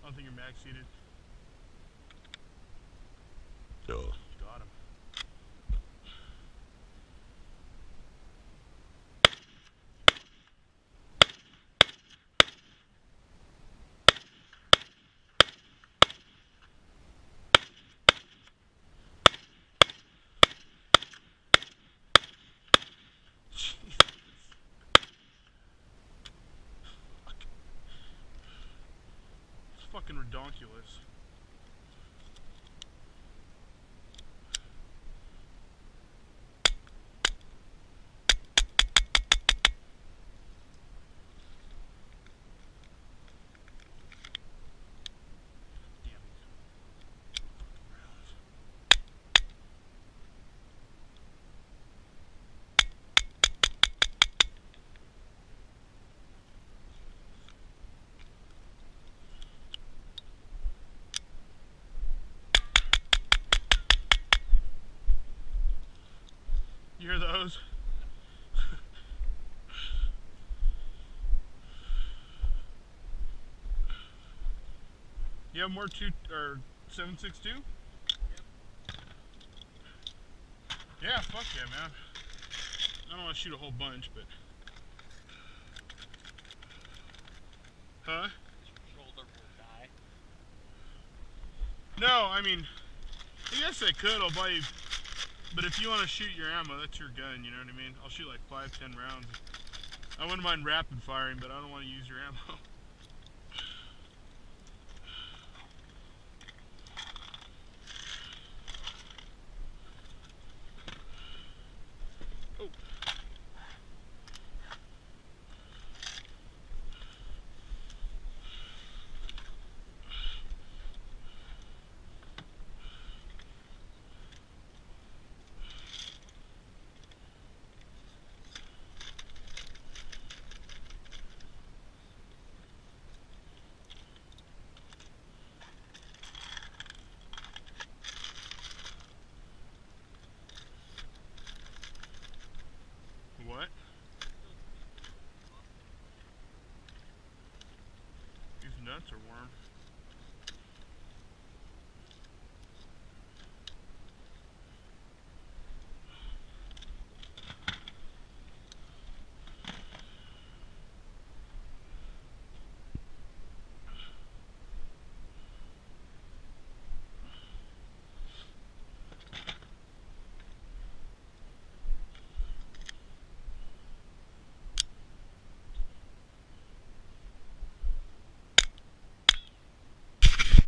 don't think you're max seated. No. Got him. It's fucking redonkulous. Damn these fucking rounds. You hear those? You have more 7.62? Yep. Yeah, fuck yeah, man. I don't want to shoot a whole bunch, but. Huh? Shoulder will die. No, I mean, I guess I could. I'll buy you. But if you want to shoot your ammo, that's your gun, you know what I mean? I'll shoot like 5-10 rounds. I wouldn't mind rapid firing, but I don't want to use your ammo.